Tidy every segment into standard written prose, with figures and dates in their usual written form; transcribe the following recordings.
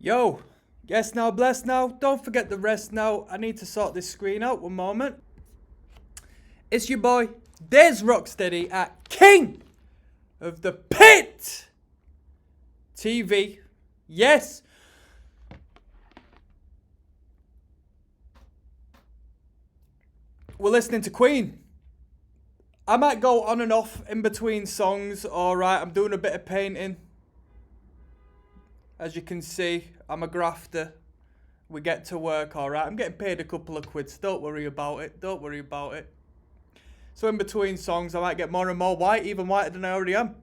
Yo, yes now, blessed now, don't forget the rest now. I need to sort this screen out, one moment. It's your boy, Des Rocksteady at King of the Pit TV. Yes. We're listening to Queen. I might go on and off in between songs, alright, I'm doing a bit of painting. As you can see, I'm a grafter. We get to work, alright. I'm getting paid a couple of quids. Don't worry about it. Don't worry about it. So in between songs, I might get more and more white, even whiter than I already am.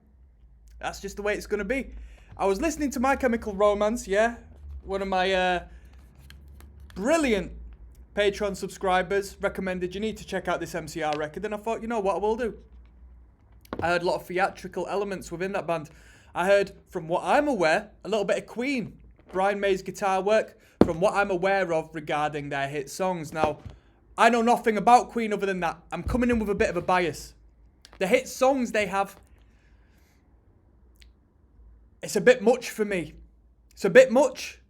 That's just the way it's going to be. I was listening to My Chemical Romance, yeah. One of my brilliant Patreon subscribers recommended you need to check out this MCR record. And I thought, you know what I will do? I heard a lot of theatrical elements within that band. I heard, from what I'm aware, a little bit of Queen. Brian May's guitar work, from what I'm aware of regarding their hit songs. Now, I know nothing about Queen other than that. I'm coming in with a bit of a bias. The hit songs they have, it's a bit much for me. It's a bit much.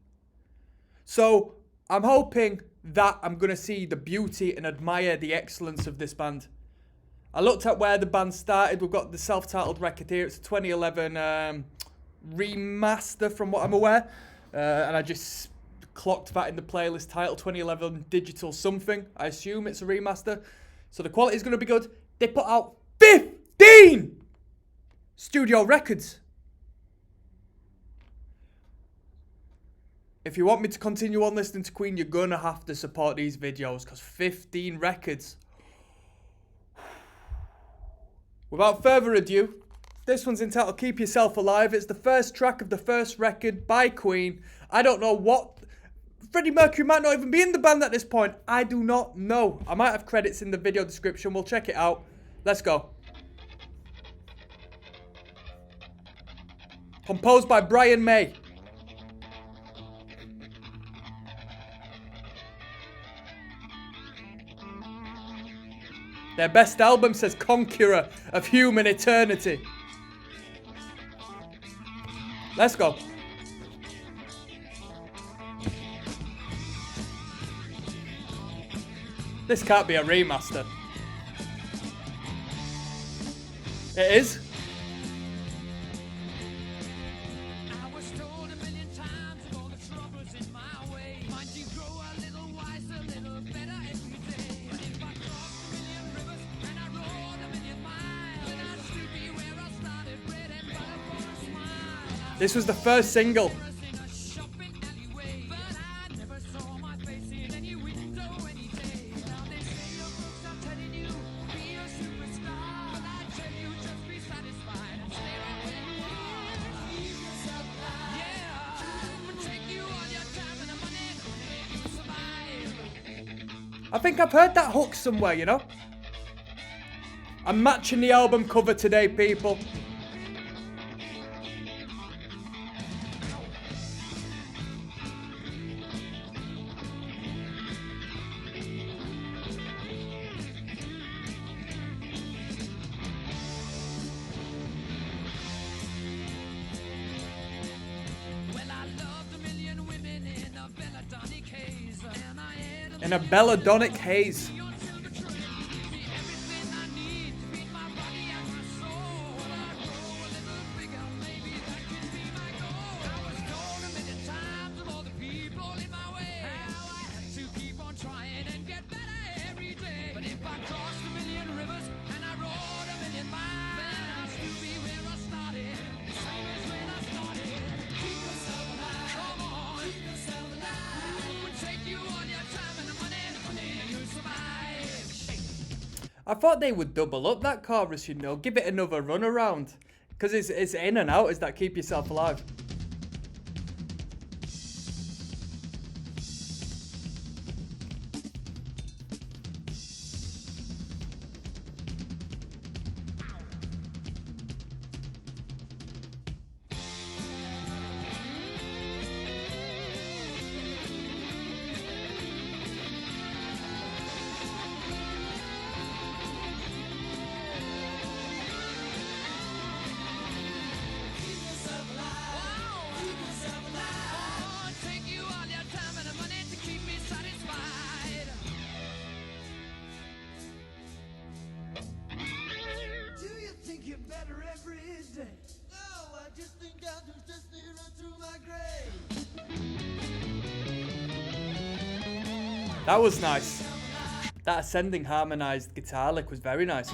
So, I'm hoping that I'm going to see the beauty and admire the excellence of this band. I looked at where the band started. We've got the self-titled record here. It's a 2011 remaster from what I'm aware. And I just clocked that in the playlist title, 2011 digital something. I assume it's a remaster. So the quality is going to be good. They put out 15 studio records. If you want me to continue on listening to Queen, you're going to have to support these videos, because 15 records. Without further ado, this one's entitled Keep Yourself Alive. It's the first track of the first record by Queen. I don't know what... Freddie Mercury might not even be in the band at this point. I do not know. I might have credits in the video description. We'll check it out. Let's go. Composed by Brian May. Their best album says Conqueror of Human Eternity. Let's go. This can't be a remaster. It is. This was the first single. I think I've heard that hook somewhere, you know? I'm matching the album cover today, people. In a belladonic haze. I thought they would double up that chorus, you know, give it another run around. Because it's in and out, is that Keep Yourself Alive. That was nice. That ascending harmonized guitar lick was very nice.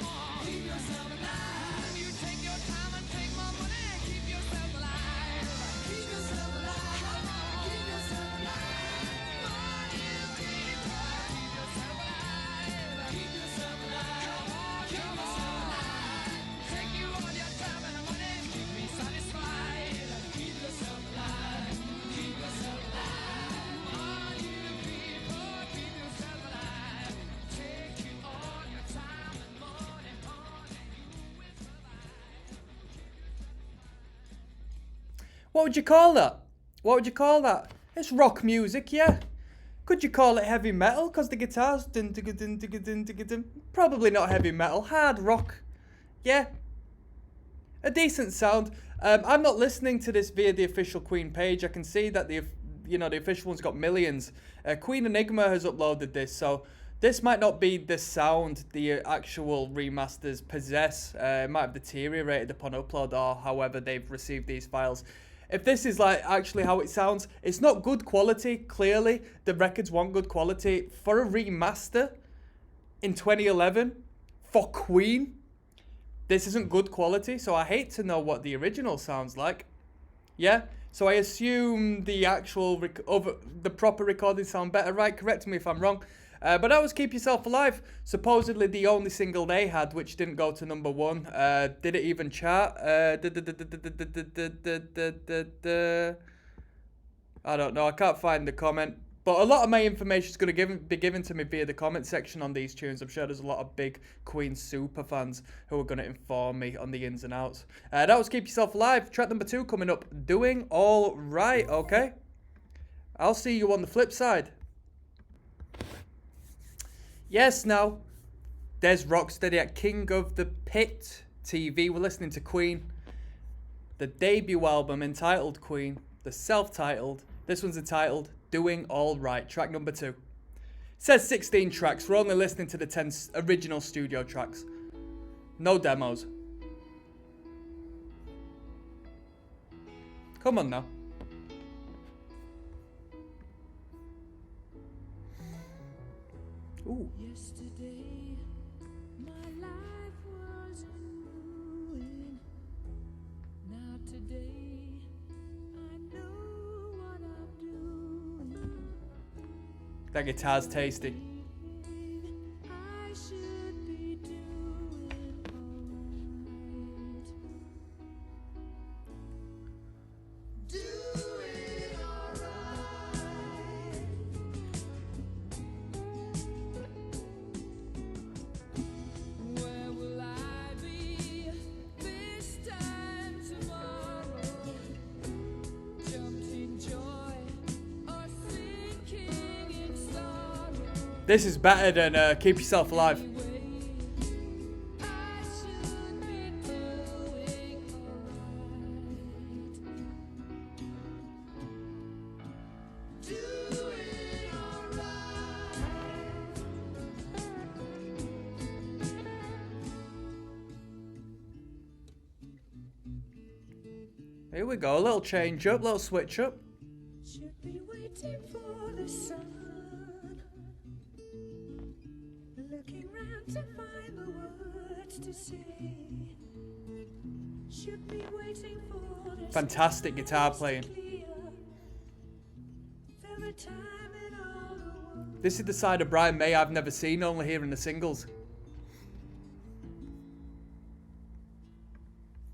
What would you call that? What would you call that? It's rock music, yeah. Could you call it heavy metal? Because the guitar's probably not heavy metal. Hard rock. Yeah. A decent sound. I'm not listening to this via the official Queen page. I can see that the official one's got millions. Queen Enigma has uploaded this, so this might not be the sound the actual remasters possess. It might have deteriorated upon upload or however they've received these files. If this is like actually how it sounds, it's not good quality, clearly. The records want good quality. For a remaster in 2011 for Queen, this isn't good quality, so I hate to know what the original sounds like. Yeah? So I assume the actual, the proper recordings sound better, right? Correct me if I'm wrong. But that was Keep Yourself Alive. Supposedly the only single they had, which didn't go to number one. Did it even chart? I don't know. I can't find the comment. But a lot of my information is going to be given to me via the comment section on these tunes. I'm sure there's a lot of big Queen super fans who are going to inform me on the ins and outs. That was Keep Yourself Alive. Track number 2 coming up. Doing All Right, okay? I'll see you on the flip side. Yes, now, there's ROCKSTEADY at King of the Pit TV. We're listening to Queen. The debut album entitled Queen. The self-titled. This one's entitled Doing All Right. Track number 2. It says 16 tracks. We're only listening to the 10 original studio tracks. No demos. Come on now. Ooh. Yesterday, my life was in ruin. Now today, I know what I'm doing. That guitar's tasty. I should be doing alright. Doing alright. Where will I be this time tomorrow? Jumped in joy or sinking in sorrow. This is better than Keep Yourself Alive. I should be doing alright. Doing alright. Here we go. A little change up, little switch up. Should be waiting for the sun. Looking round to find the words to say. Should be waiting for the Fantastic guitar playing. This is the side of Brian May I've never seen, only hearing the singles.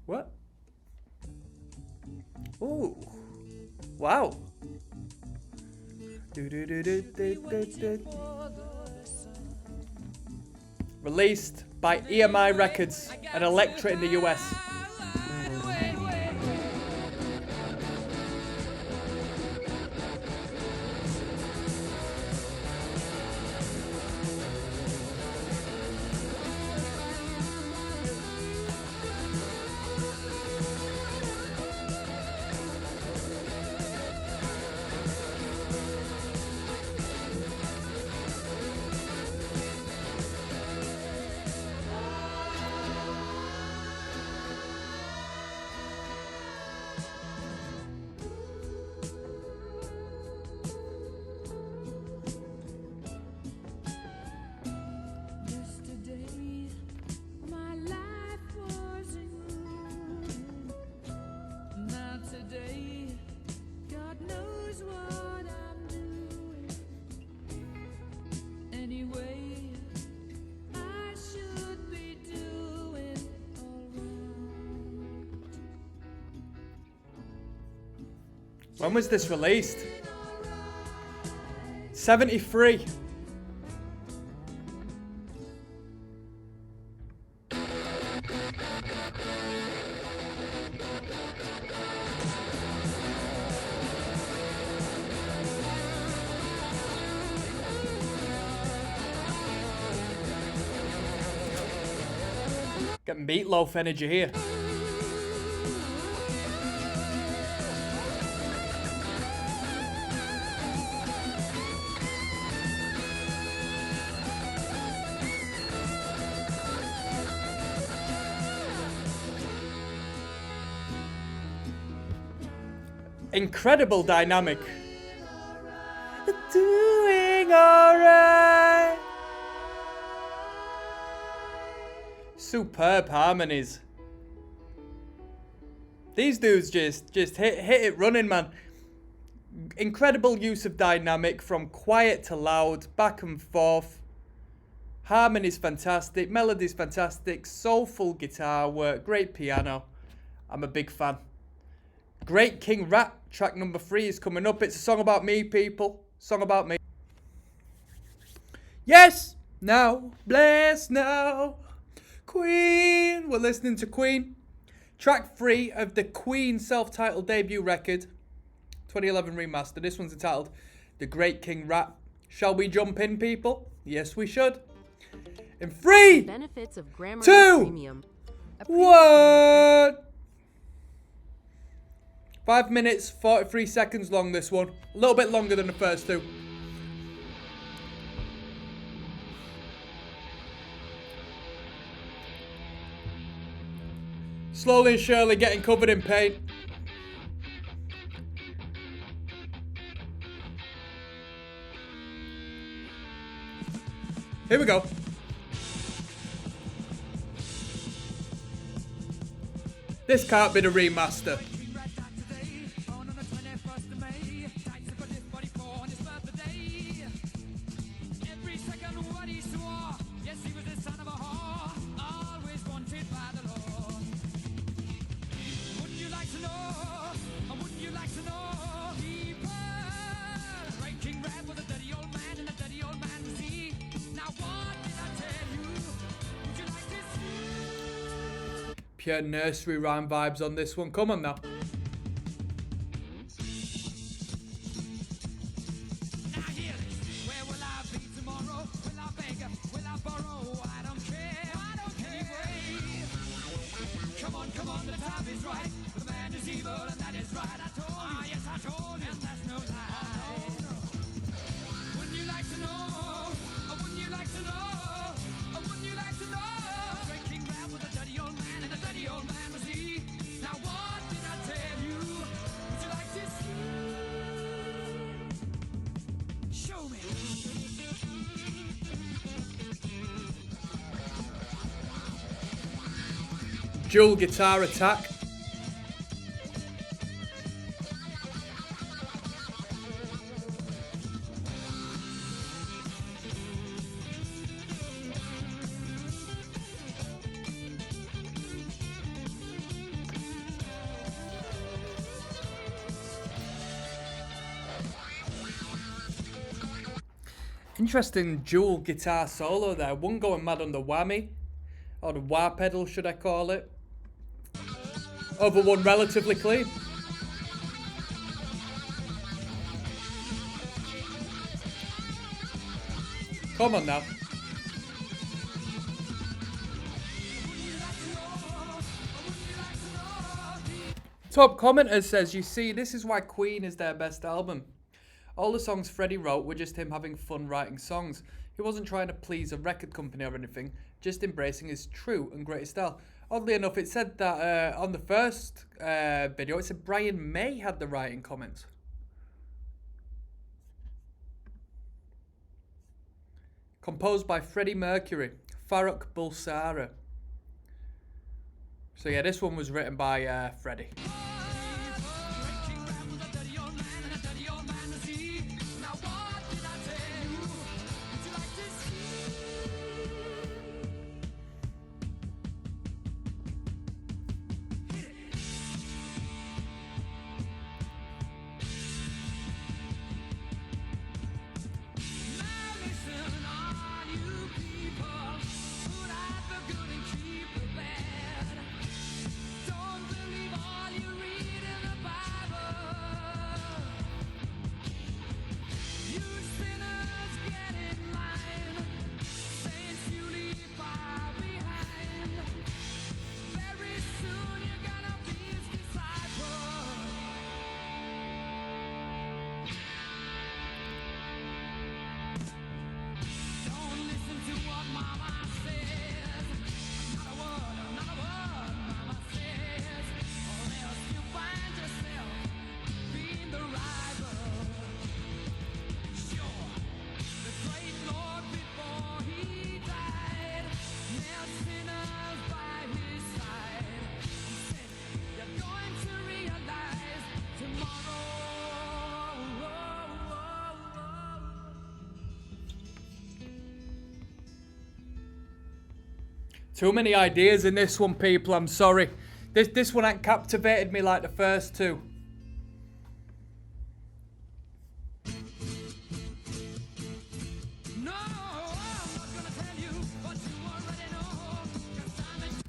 What? Ooh. Wow. Released by EMI Records and Elektra in the US. When was this released? 73. Getting Meatloaf energy here. Incredible dynamic. Doing alright. Superb harmonies. These dudes just hit it running, man. Incredible use of dynamic from quiet to loud, back and forth. Harmony's fantastic, melody's fantastic, soulful guitar work, great piano. I'm a big fan. Great King Rat, track number 3 is coming up. It's a song about me, people. Song about me. Yes! Now, bless now. Queen! We're listening to Queen. Track 3 of the Queen self-titled debut record. 2011 remaster. This one's entitled The Great King Rat. Shall we jump in, people? Yes, we should. In 3, Benefits of Grammarly 2, Premium. 1. 5 minutes, 43 seconds long, this one. A little bit longer than the first two. Slowly and surely getting covered in paint. Here we go. This can't be the remaster. Pure nursery rhyme vibes on this one. Come on now. Dual guitar attack. Interesting dual guitar solo there. One going mad on the whammy, or the wah pedal should I call it. Other one relatively clean. Come on now. Top commenter says, you see, this is why Queen is their best album. All the songs Freddie wrote were just him having fun writing songs. He wasn't trying to please a record company or anything, just embracing his true and greatest style. Oddly enough, it said that on the first video, it said Brian May had the writing comments. Composed by Freddie Mercury, Farrokh Bulsara. So yeah, this one was written by Freddie. Too many ideas in this one, people. I'm sorry. This one ain't captivated me like the first two.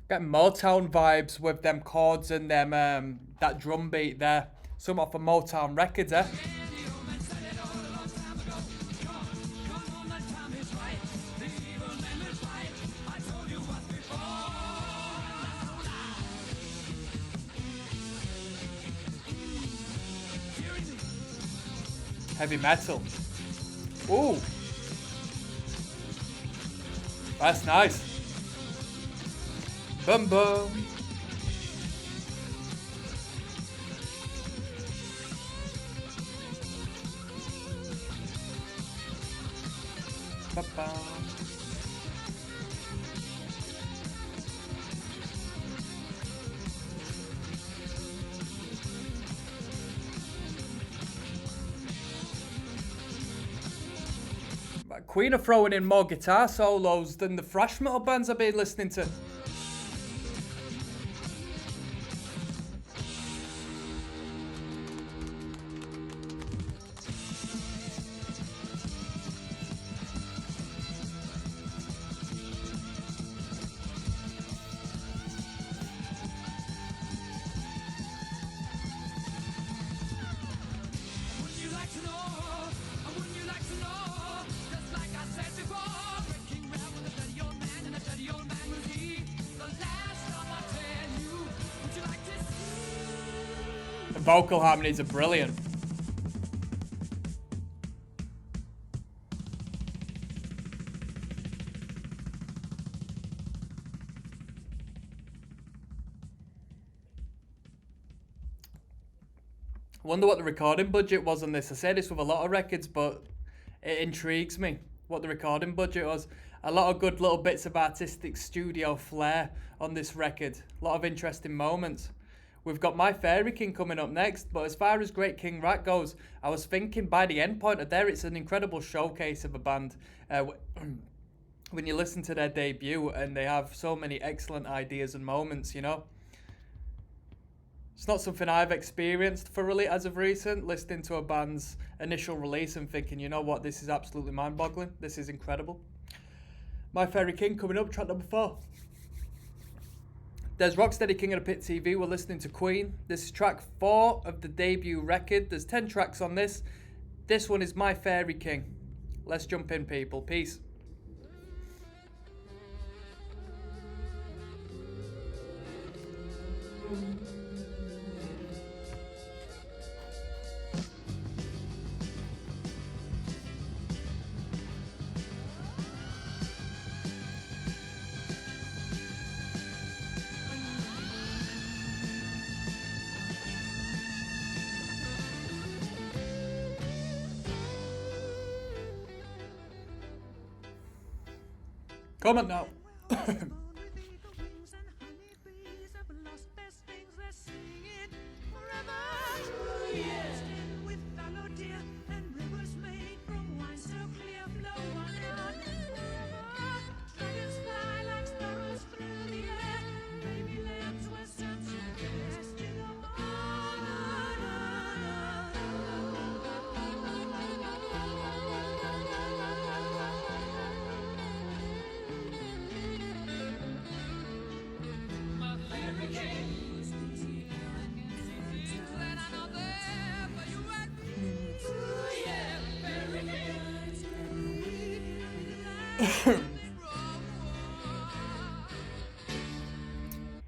Getting Motown vibes with them chords and them that drum beat there. Some off of Motown records, eh? Heavy metal. Ooh. That's nice. Bum bum. Ba-bum. Queen are throwing in more guitar solos than the thrash metal bands I've been listening to. The vocal harmonies are brilliant. I wonder what the recording budget was on this. I say this with a lot of records, but it intrigues me what the recording budget was. A lot of good little bits of artistic studio flair on this record. A lot of interesting moments. We've got My Fairy King coming up next, but as far as Great King Rat goes, I was thinking by the end point of there, it's an incredible showcase of a band. When you listen to their debut, and they have so many excellent ideas and moments, you know. It's not something I've experienced thoroughly as of recent, listening to a band's initial release and thinking, you know what, this is absolutely mind-boggling. This is incredible. My Fairy King coming up, track number 4. There's Rocksteady King of the Pit TV. We're listening to Queen. This is track 4 of the debut record. There's 10 tracks on this. This one is My Fairy King. Let's jump in, people. Peace. Come on now.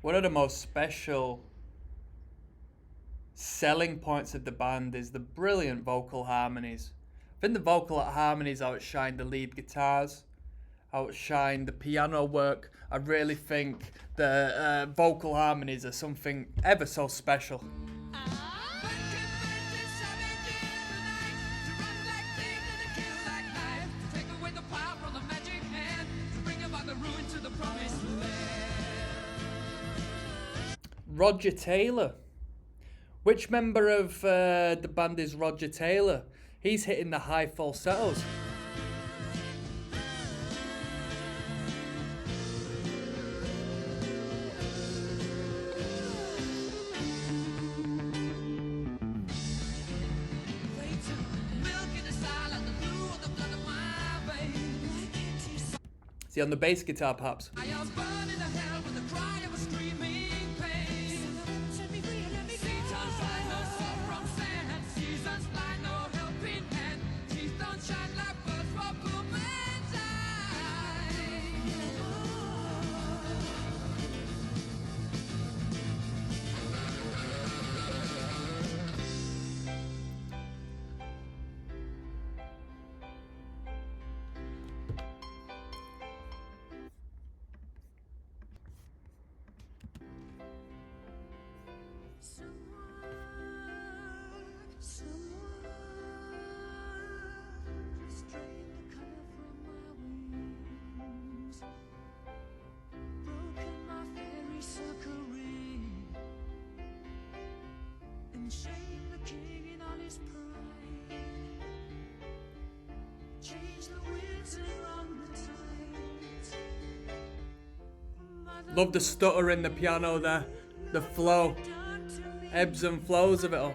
One of the most special selling points of the band is the brilliant vocal harmonies. I think the vocal harmonies outshine the lead guitars, outshine the piano work. I really think the vocal harmonies are something ever so special. Roger Taylor. Which member of the band is Roger Taylor? He's hitting the high falsettos. Is he on the bass guitar, perhaps? I am burning to hell with the cry of a screaming pain. Set me free and let me go. Satan's eye, no soul from sand. Seasons blind, no helping hand. Teeth don't shine like birds for poor man's Someone just drained the color from my wings, broken my fairy circle ring, and shamed the king in all his pride. Change the winds and run the tides. Love the stutter in the piano there. The flow. Ebbs and flows of it all.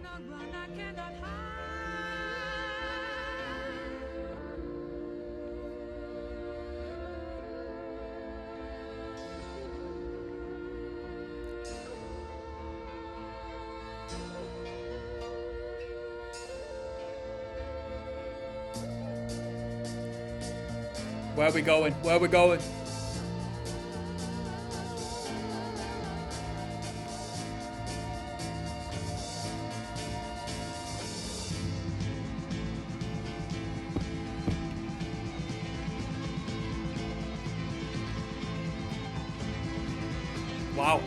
Where are we going? Where are we going? Wow.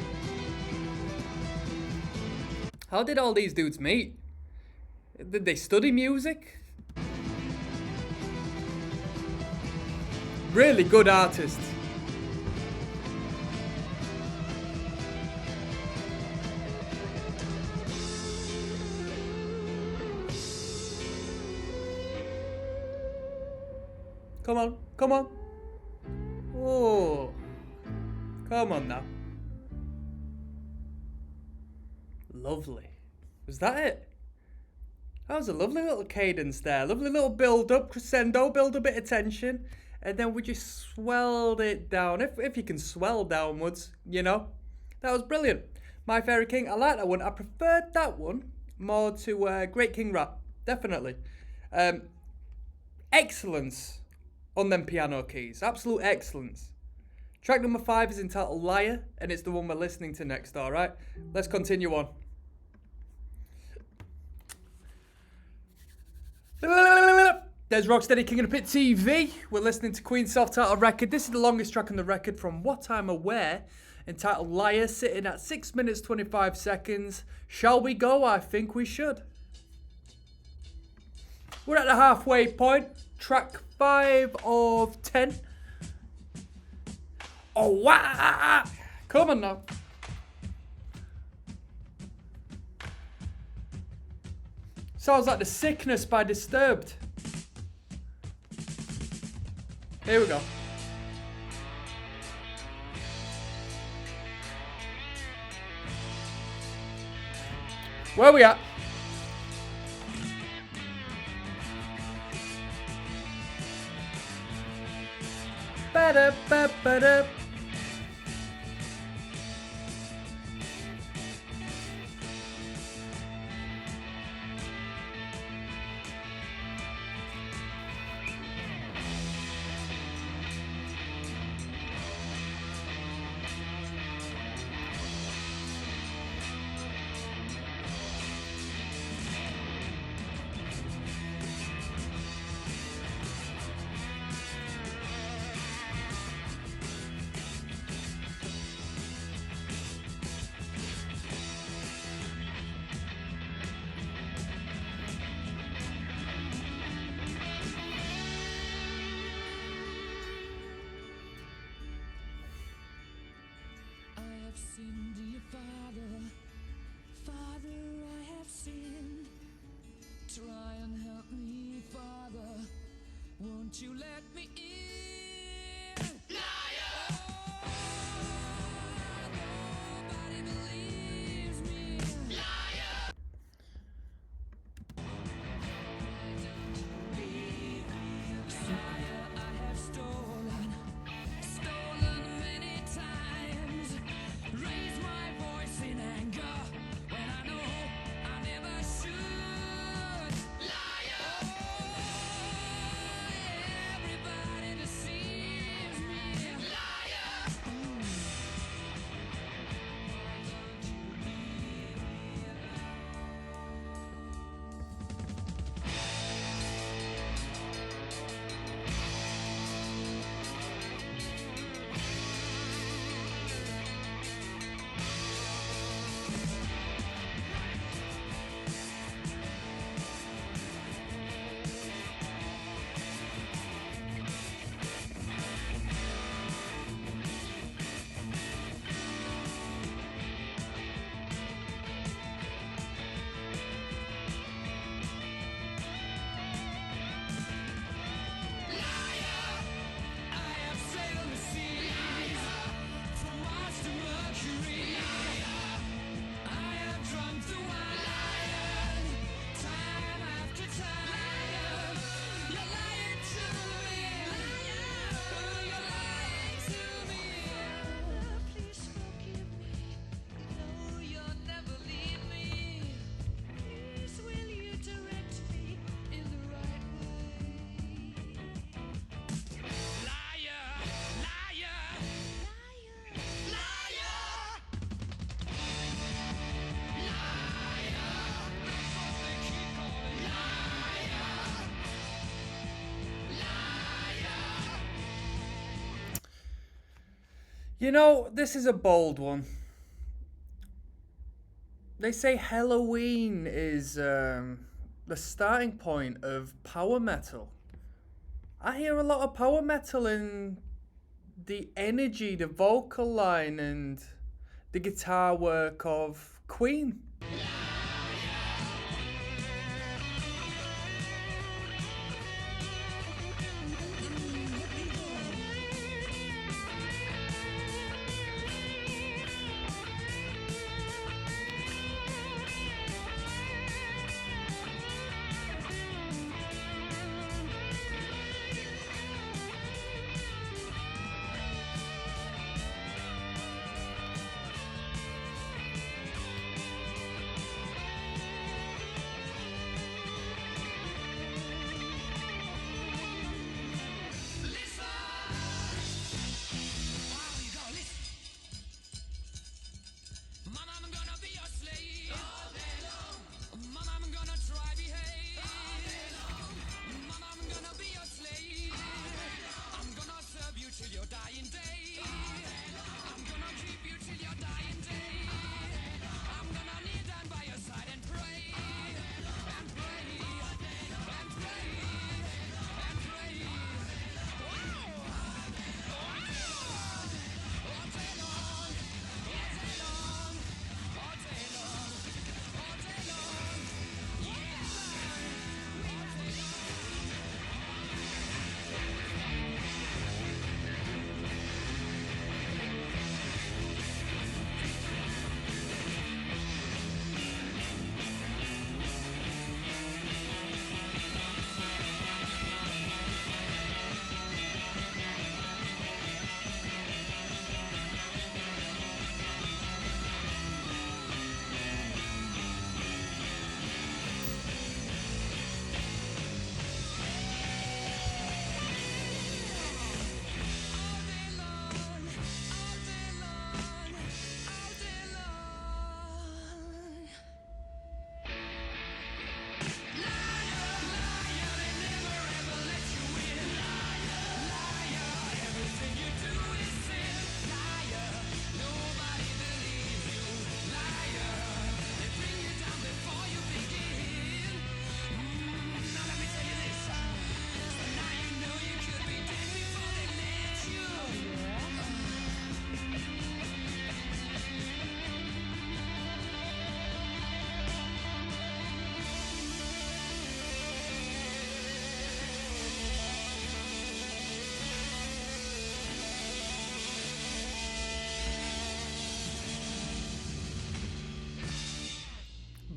How did all these dudes meet? Did they study music? Really good artists. Come on, come on. Oh, come on now. Lovely. Was that it? That was a lovely little cadence there. Lovely little build-up, crescendo, build a bit of tension. And then we just swelled it down. If you can swell downwards, you know. That was brilliant. My Fairy King, I like that one. I preferred that one more to Great King Rat. Definitely. Excellence on them piano keys. Absolute excellence. Track number 5 is entitled Liar, and it's the one we're listening to next, alright? Let's continue on. There's Rocksteady King of the Pit TV. We're listening to Queen's self-titled record. This is the longest track on the record from what I'm aware, entitled Liar, sitting at 6 minutes 25 seconds. Shall we go? I think we should. We're at the halfway point. Track 5 of 10. Oh, wow! Come on now. Sounds like The Sickness by Disturbed. Here we go. Where we at? Ba-da-ba-ba-da. Sinned, dear Father, Father, I have sinned. Try and help me, Father. Won't you let me in? Liar! Oh, nobody believes me. Liar! I don't believe me, Liar, I have stolen. You know, this is a bold one. They say Halloween is the starting point of power metal. I hear a lot of power metal in the energy, the vocal line, and the guitar work of Queen.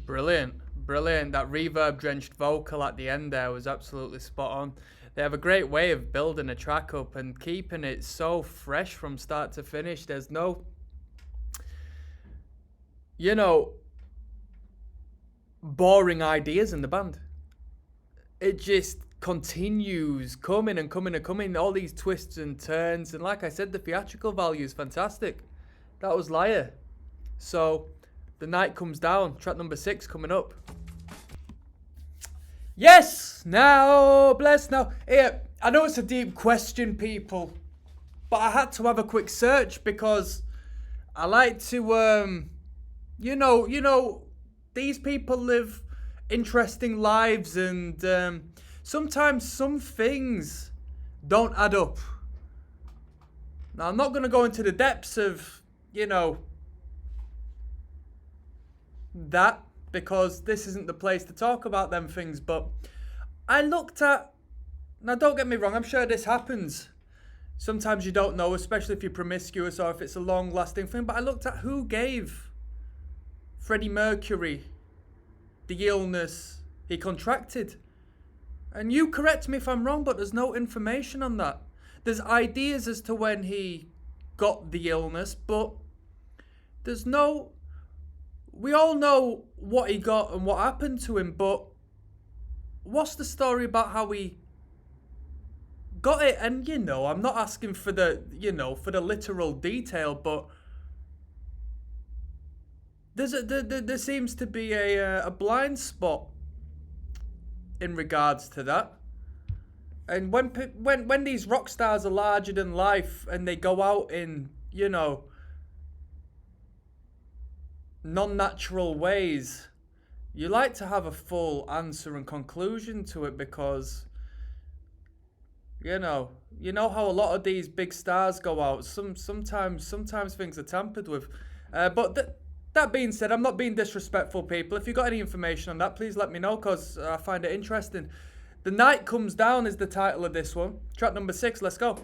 Brilliant, brilliant. That reverb drenched vocal at the end there was absolutely spot on. They have a great way of building a track up and keeping it so fresh from start to finish. There's no, boring ideas in the band. It just continues coming and coming and coming. All these twists and turns. And like I said, the theatrical value is fantastic. That was Liar. So, The Night Comes Down, track number 6 coming up. Yes! Now, bless now. Here, I know it's a deep question, people. But I had to have a quick search because I like to, these people live interesting lives and sometimes some things don't add up. Now, I'm not going to go into the depths of, that because this isn't the place to talk about them things, but I looked at, now don't get me wrong, I'm sure this happens. Sometimes you don't know, especially if you're promiscuous or if it's a long-lasting thing, but I looked at who gave Freddie Mercury the illness he contracted. And you correct me if I'm wrong, but there's no information on that. There's ideas as to when he got the illness, but there's no... We all know what he got and what happened to him, but what's the story about how he got it? And, I'm not asking for the, for the literal detail, but there seems to be a blind spot in regards to that. And when these rock stars are larger than life and they go out in, you know, non-natural ways, you like to have a full answer and conclusion to it, because you know how a lot of these big stars go out. Sometimes things are tampered with. But that being said, I'm not being disrespectful, people. If you got any information on that, please let me know, because I find it interesting. The Night Comes Down is the title of this one. Track number 6. Let's go.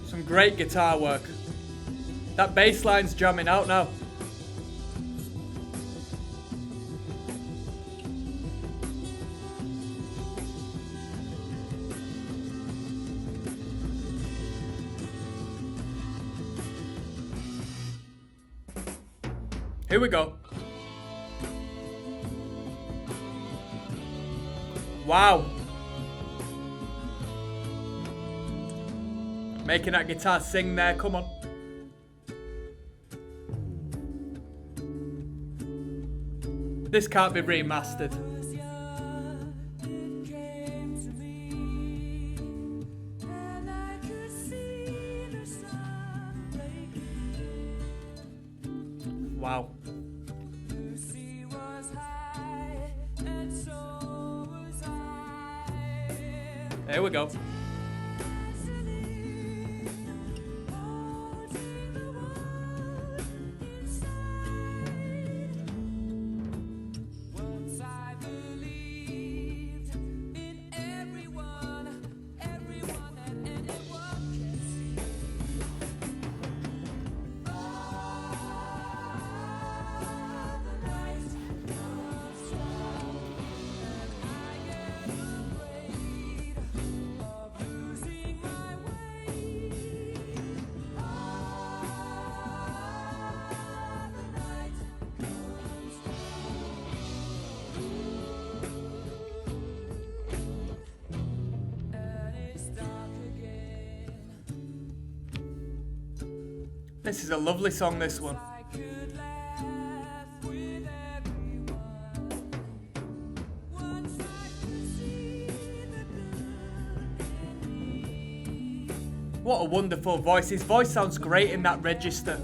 Some great guitar work. That bass line's jamming out now. Here we go. Wow. Making that guitar sing there, come on. This can't be remastered. Wow. There we go. This is a lovely song, this one. What a wonderful voice. His voice sounds great in that register.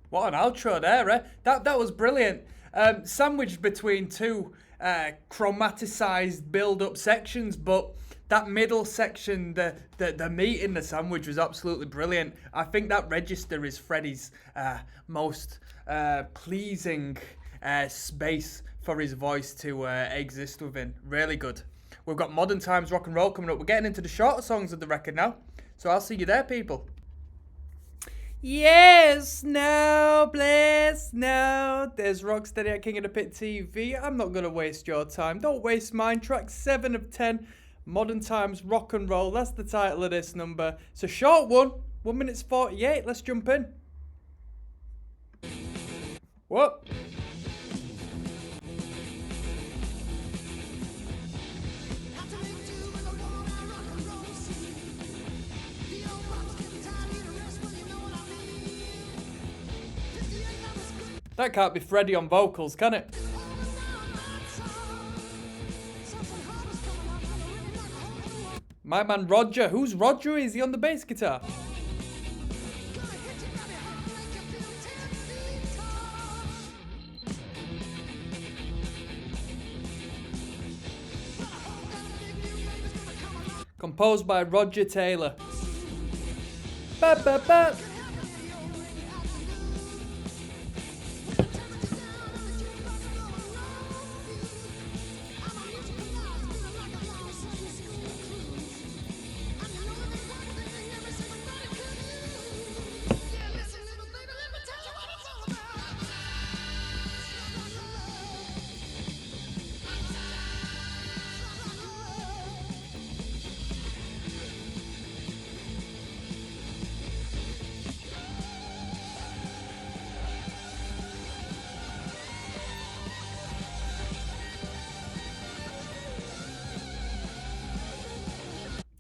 What an outro there, eh? That was brilliant. Sandwiched between two chromaticized build-up sections, but That middle section, the meat in the sandwich was absolutely brilliant. I think that register is Freddie's most pleasing space for his voice to exist within. Really good. We've got Modern Times Rock and Roll coming up. We're getting into the shorter songs of the record now. So I'll see you there, people. Yes, no, bless, no. There's Rocksteady at King of the Pit TV. I'm not going to waste your time. Don't waste mine. Track 7 of 10. Modern Times Rock and Roll. That's the title of this number. It's a short one. 1 minute 48. Let's jump in. What? That can't be Freddie on vocals, can it? My man Roger. Who's Roger? Is he on the bass guitar? Composed by Roger Taylor. Ba, ba, ba.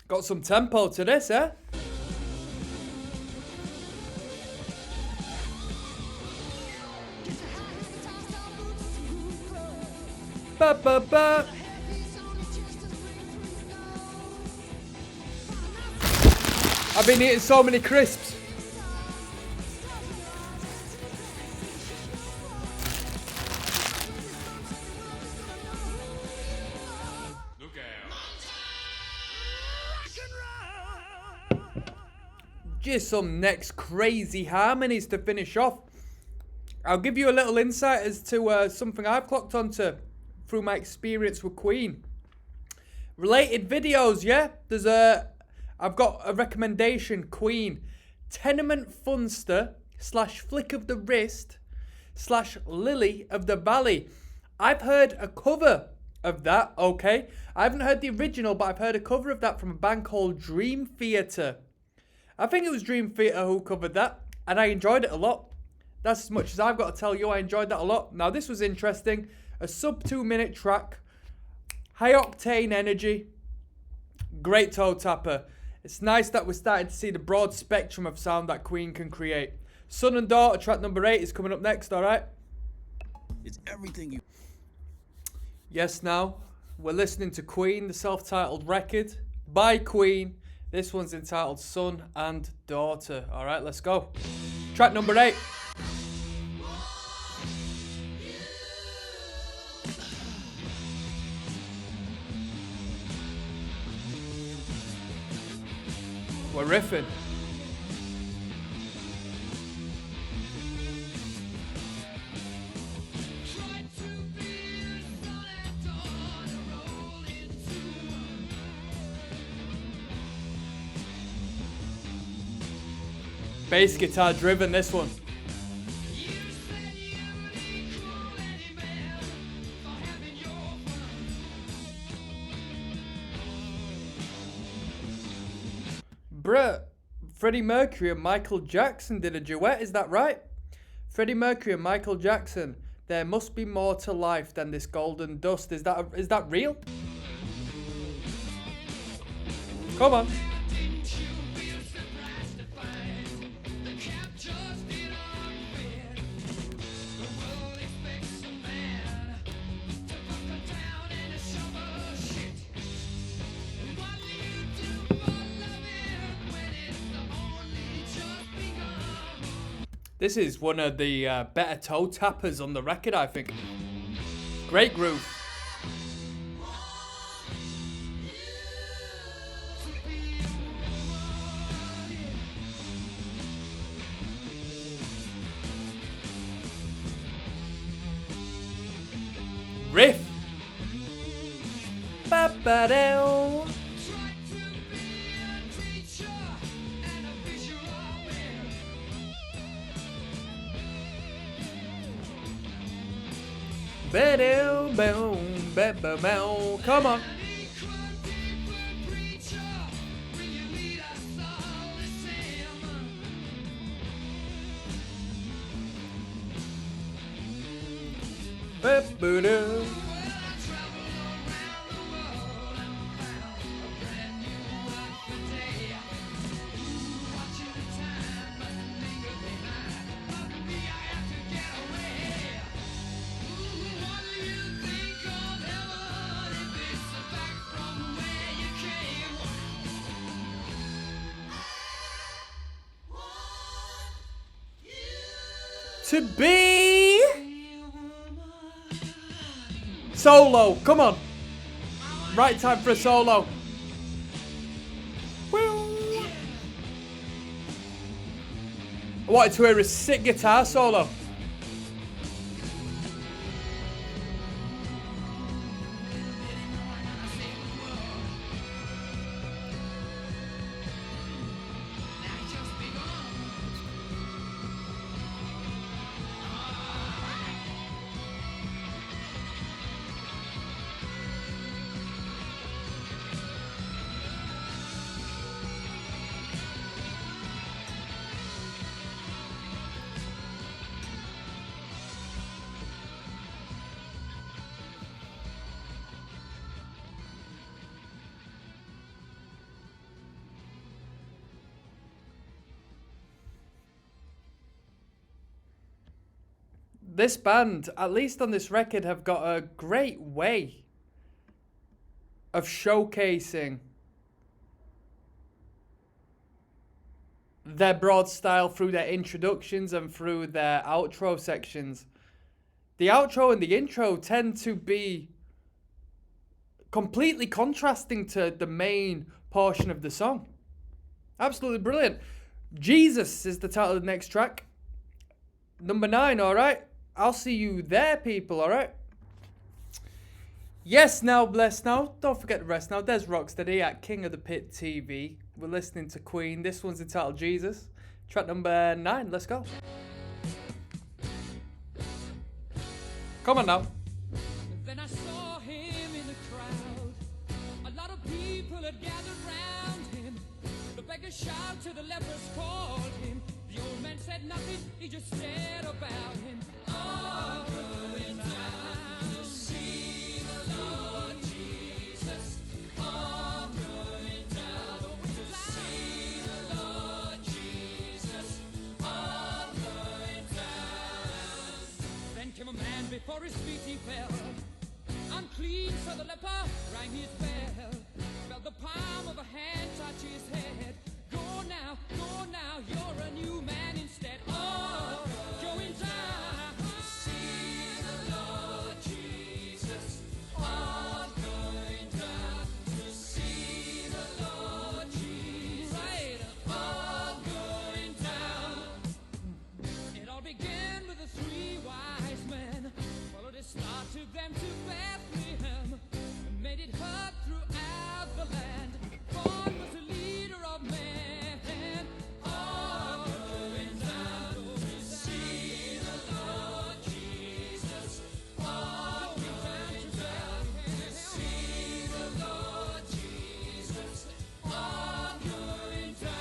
Got some tempo to this, eh? Ba ba ba. I've been eating so many crisps. Just some next crazy harmonies to finish off. I'll give you a little insight as to something I've clocked onto through my experience with Queen. Related videos, yeah? I've got a recommendation, Queen. Tenement Funster / Flick of the Wrist / Lily of the Valley. I've heard a cover of that, okay? I haven't heard the original, but I've heard a cover of that from a band called Dream Theater. I think it was Dream Theater who covered that, and I enjoyed it a lot. That's as much as I've got to tell you. I enjoyed that a lot. Now, this was interesting. A sub 2 minute track. High octane energy. Great toe tapper. It's nice that we're starting to see the broad spectrum of sound that Queen can create. Son and Daughter, track number 8, is coming up next, alright? It's everything you... Yes, now, we're listening to Queen, the self-titled record by Queen. This one's entitled Son and Daughter. Alright, let's go. Track number 8. We're riffing. Bass guitar driven, this one. Bruh, Freddie Mercury and Michael Jackson did a duet, is that right? Freddie Mercury and Michael Jackson, there must be more to life than this golden dust. Is that real? Come on. This is one of the better toe tappers on the record, I think. Great groove. riff. Ba-ba-dow. Ba-dow, boom, ba-ba-bow. Come on. Ba-ba-dow. To be solo. Come on. Right time for a solo. Woo. I wanted to hear a sick guitar solo. This band, at least on this record, have got a great way of showcasing their broad style through their introductions and through their outro sections. The outro and the intro tend to be completely contrasting to the main portion of the song. Absolutely brilliant. Jesus is the title of the next track. Number 9, alright? I'll see you there, people, alright? Yes, now, bless now. Don't forget the rest now. There's ROCKSTEADY at King of the Pit TV. We're listening to Queen. This one's entitled Jesus. Track number 9. Let's go. Come on now. Then I saw him in the crowd. A lot of people had gathered round him. The beggar shouted to the lepers, called him. The old man said nothing, he just said about him. Oh, going down to see the Lord Jesus. Oh, going down to see the Lord Jesus. Oh, going down. Then came a man before his feet he fell. Unclean, so the leper rang his bell. Felt the palm of a hand touch his head. Go now, you're a new man instead. Oh, going down to see the Lord Jesus. Oh, going down to see the Lord Jesus. Right, oh, going down. It all began with the 3 wise men. Followed his star, took them to Bethlehem, and made it heard throughout the land. Born was the leader of men. Oh, going down to see the Lord Jesus. Oh, going down to see the Lord Jesus. Oh, going down.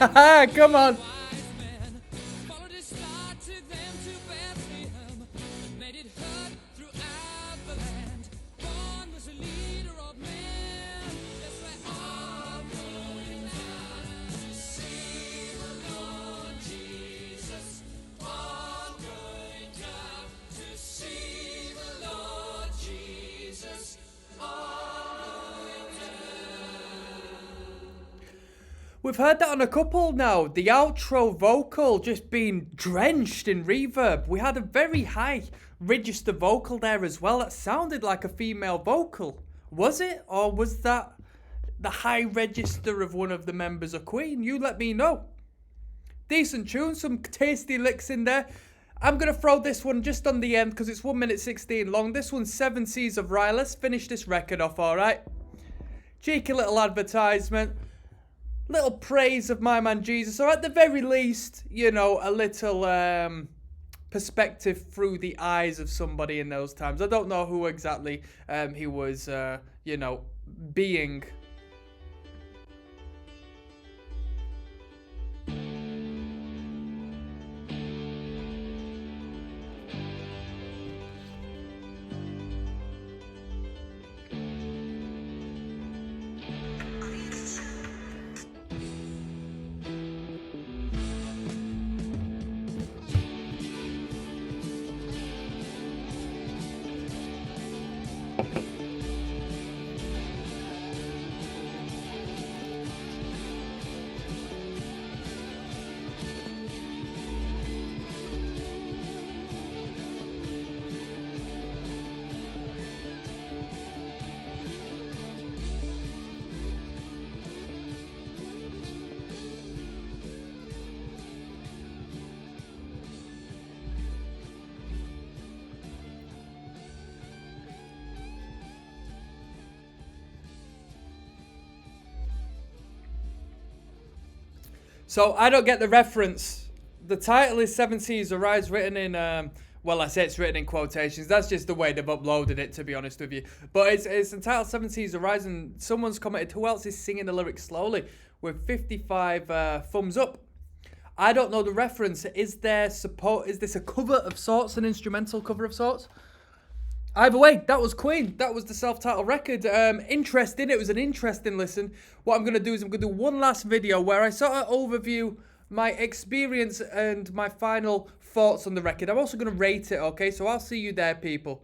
Come on. wise men followed his star to them to Bethlehem, made it heard throughout the land. Born was a leader of men. Yes, we're all going down to see the Lord Jesus. All going down to see the Lord Jesus. We've heard that on a couple now. The outro vocal just being drenched in reverb. We had a very high register vocal there as well. That sounded like a female vocal. Was it? Or was that the high register of one of the members of Queen? You let me know. Decent tune, some tasty licks in there. I'm going to throw this one just on the end because it's 1 minute 16 long. This one's Seas of Rhye. Let's finish this record off, alright? Cheeky little advertisement. Little praise of my man Jesus, or at the very least, you know, a little perspective through the eyes of somebody in those times. I don't know who exactly he was, you know, being. So I don't get the reference. The title is Seas of Rhye, written in, well, I say it's written in quotations. That's just the way they've uploaded it, to be honest with you. But it's entitled Seas of Rhye, and someone's commented, who else is singing the lyrics slowly? With 55 thumbs up. I don't know the reference. Is this a cover of sorts, an instrumental cover of sorts? Either way, that was Queen. That was the self-titled record. Interesting. It was an interesting listen. What I'm going to do is I'm going to do one last video where I sort of overview my experience and my final thoughts on the record. I'm also going to rate it, okay? So I'll see you there, people.